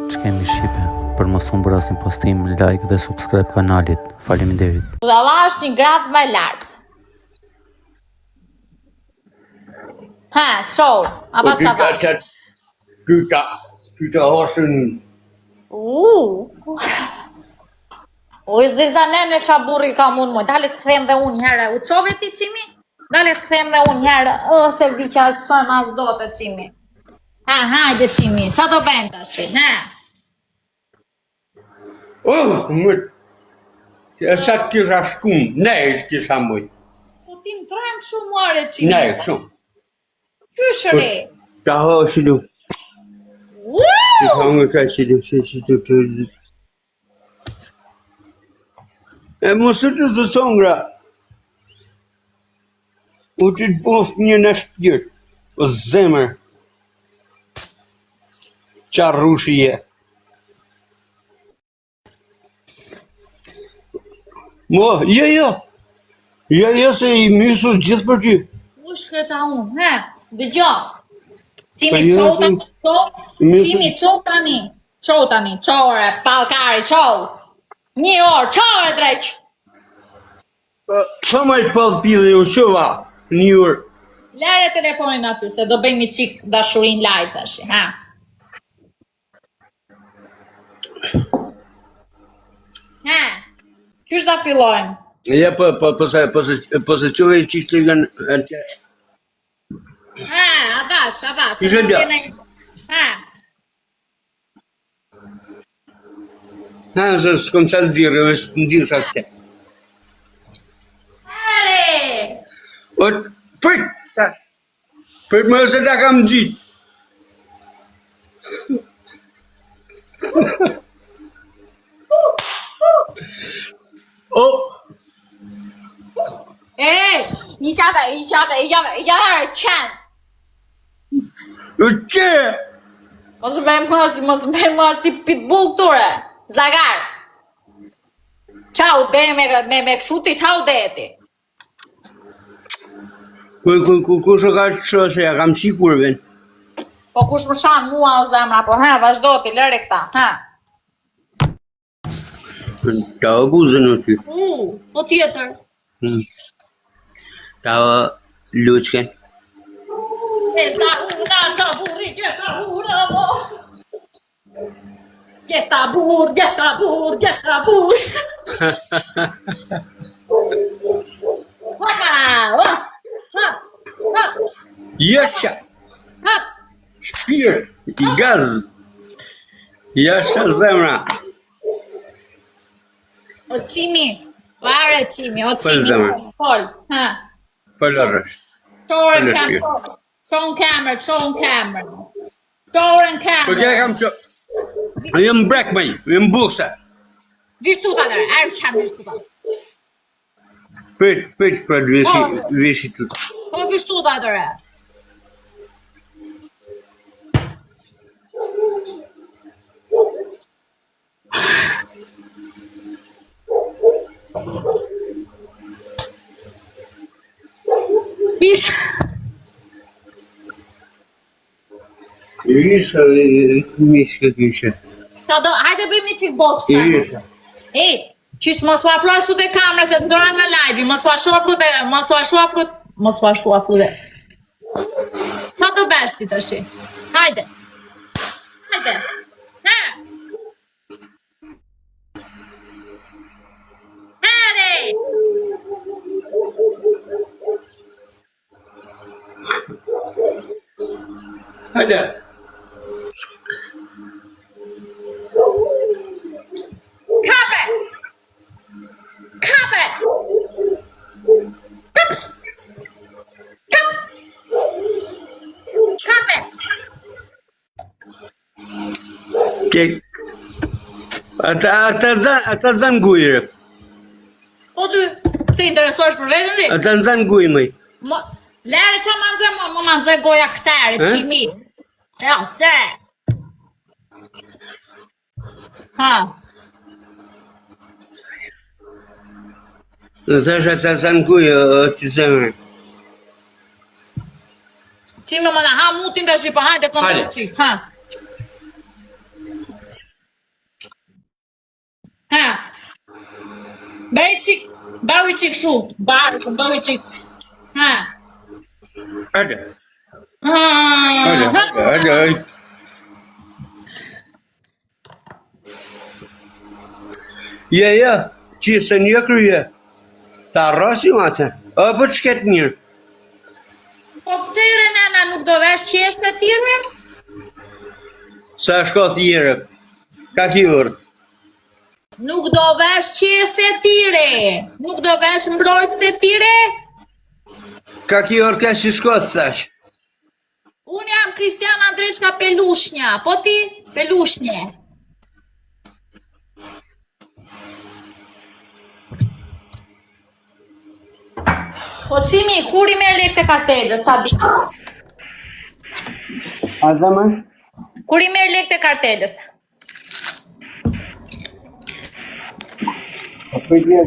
që kemi Shqipe, për mos të bërë asin postim, like dhe subscribe kanalit. Faleminderit. Do ta vash një grad më lart. Ha, çau, apo sa vash? Ty ta hoshën. O zezanën e qa burri ka mund moj, dale të them dhe unë herë, u qove ti qimi? Dale të them dhe unë herë, se vi që asë shumë as do të qimi. Ha, hajde qimi, qa do bëjnë të shi, ha? Më që sa të kisha shkum, ne të kisha mëj. Po ti më trajmë shumë muare qimi. Ne, shumë. Qyshëri? Ta hoshë du. Kisha më ka që du, që të... E mosë të zësongra, u të të pof një në shpirt, o zemër, qa rrushi je. Jo, se i mysu gjithë për ty. U shkëta unë, he, dëgjo. Qimi qo tani, qimi qo tani, qo re, palkari, qo. Një orë, qo e dreq. Sa ma i pëllë pidhe u qova, një orë. Lere telefonin aty, se do bëjmë një qik dashurin live, thashi, ha. Ha, qysh da fillojmë? Ja, po se qove i qikë të gënë atje. Ha, avash. Ishe dja. Ha. Ha, s'kom qa të dzirë, në dzirë shatë të. Hare! O, prit më se ta kam gjitë. O! I qate, qenë. O, që? Mos me më si pitbull këture. Zagar. Qau, dhe me këshuti, qau dhe ti. Kush o ka që se ja kam shikurven? Po kush më shanë mua o zemra, po ha, vazhdo ti, lëre këta, ha. Ta o buzën o ty. Po tjetër. Ta o luqken. Gjeta burra, mo. Gjeta bur. Hopa, hop. Jasha, shpirë, i gaz. Jasha zemra. O qimi, pare qimi, o Fal zemra. Fol, ha. Falërësh. Qoren kamer. Po kja kam që... Jëm brek mëj, jëm bukse. Vishtu ta dërë, erë qemë vishtu ta. Prit, për vishi të ta. Po vishtu ta dërë. Bish. Isha, mishke kishe. Hajde bëjmë një qikë boks të. Isha. Qysh mos u afro ashtu te kamera se të ndoran nga live, mos u ashtu afru dhe. Qa do besh ti të shi? Hajde. Ha. Hajde. Hajde. Kape. Ata zanë gujrë. Po ty, të interesosh për vetën ti? Ata zanë gujë mëj. Lere që ma nëzë, më nëzë goja këtare, qimi. Ja, se. Ha. Në thasha ata zanë gujë, të zemër. Qime më në ha mutin të shqipa, hajde këmë të qikë, ha. Bëj çik kështu. Bëj çik. Ha. Hajde. Ha. Hajde. Ja, që se një kryje. Ta rrasim atë. Apo që ketë mirë. Po pësire nana nuk do vesh qeshtë të tire? Sa shko tjere. Ka ki orë. Nuk do vesh qeshtë të tire. Nuk do vesh mbrojtë të tire? Ka ki orë ka që shko të thash. Unë jam Kristian Andreshka Pelushnja. Po ti? Pelushnje. Po qimi, kur I merë lek të kartelës, ta di? A dhe më? Kur I merë lek të kartelës? Përgjë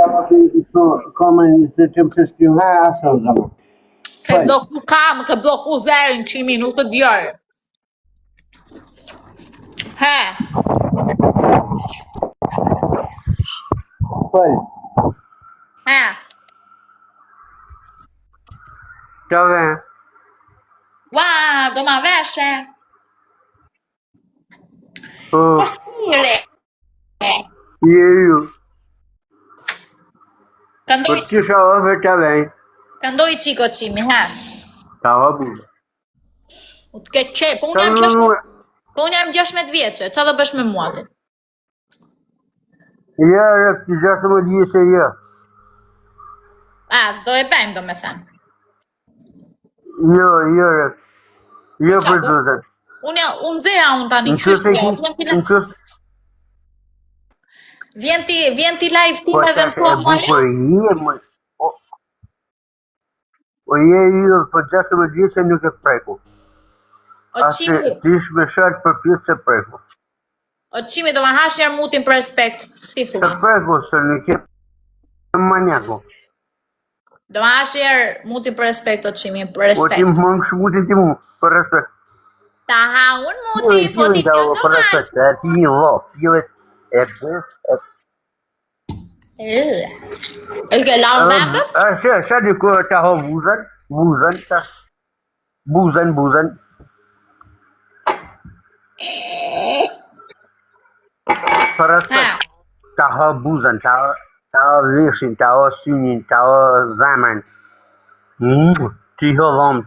ama të iso komen se që më të shkjuha asë o zëmë. Ke bloku kam, ke bloku zerin qimi, nuk të djerë. He. Pëll. He. Qa ve? Ua, do ma veshe. Po, Po sire. je ju. Këndoj Që shë ove qa ve? Këndoj qiko qimi, he. Ta habu. U të ke qe, po unë jam 16 vjeqe, qa do bësh me mua ti? Ja, ti 16 vjeqe ja. A, s'do e bëjmë do me thënë. Jo, për të të. Unë zeja unë tani, qështë Vjen ti live tim edhe më thua mua jo? O je ju, po 16 vjeqe nuk e preku. O qimi, Ti ish me shatë për pjesë se preku. do ma hash njerë mutin për respekt, si Se thua? preku, se nuk e manjaku. Do ma hash njerë mutin për respekt, o qimi, për O ti respekt. më mangë shmutin ti mu, për respekt. Ta ha unë muti, po ti ka Për në respekt, e ti një lo, filet e bërë, E ke lau vendës? Sa di ku ta ho buzën, ta. Buzën. Për respekt, ta ho buzën, ta ho veshin, ta ho synin, ta ho zemën. Ti ho dhomët,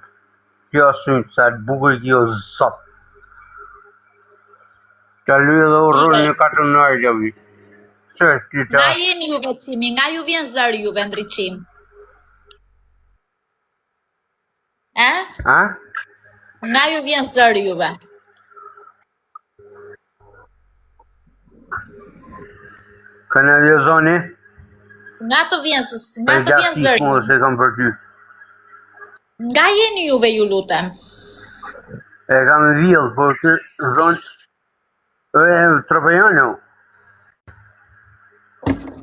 ti ho synë, sa të bukur ti ho zot. Ta lyë dhe u rrë një 4 nërë gjëvi. Nga jeni juve qimi, nga ju vjen zërë juve ndryqim? A? Nga ju vjen zërë juve? Kënë e zoni? Nga të vjen zërë juve? Se kam për ty. Nga jeni juve ju lutem? E kam vjellë, por të zonë... Tropojane u.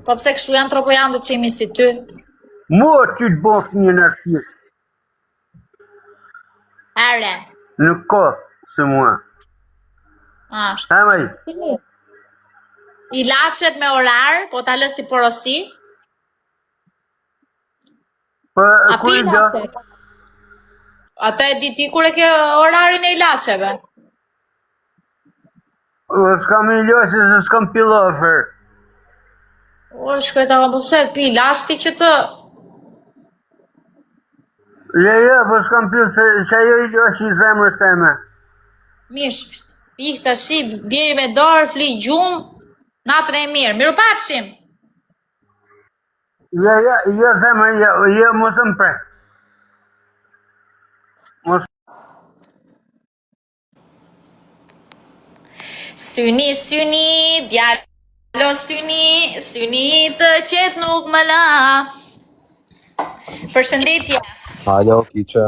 Po pse kështu janë tropojanë të qimi si ty? Mua ty të bëf një nërësirë. Ere. Nuk ka se mua. Ashtë. Ha maj? Ilacet me orar, po ta lë si porosi? A Ku pi i do? ilacet? Ata e di ti kur e ke orarin e ilaceve? S'kam i ljosi se s'kam pilofer. O, shkreta, po pse pi lasti që të... Ja, po s'kam pil se ajo i ljosi i zemrës teme. Mish, pik të shi, bjeri me dorë, fli gjumë, natën e mirë. Miru pafshim! Ja, zemrë, ja, mos më pre. Syni, djalo syni të qetë nuk më la. Përshëndetje. Alo, kiqe.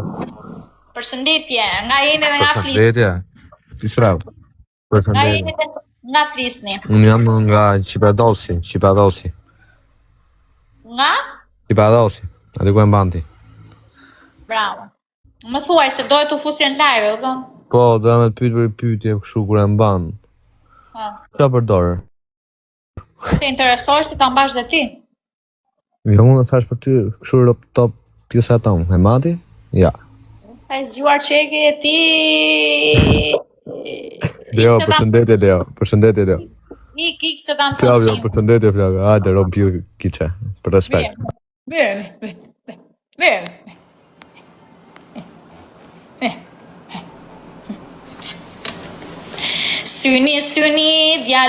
Përshëndetje, nga jeni dhe nga flisni. Përshëndetje. Si spravo. Nga Përshëndetje. jeni dhe nga flisni. Unë jam nga Qipadosi. Nga? Qipadosi. Ati ku e mbanti. Bravo. Më thuaj se dojë të fusje në live, o don? Po, do me të pytë për pyetje kështu kur e mban. Qa përdorë? Të interesohesh të ta mbash dhe ti? Jo, unë thash për ty, kështu top pjesa tonë. E mati? Ja. E zgjuar çeke e ti. Leo, përshëndetje Leo. Përshëndetje Leo. Ik se ta mëson Flavio, çim. përshëndetje Flavio. Hajde, rom pjell kiçe. Për respekt. Bene. Syni, djalë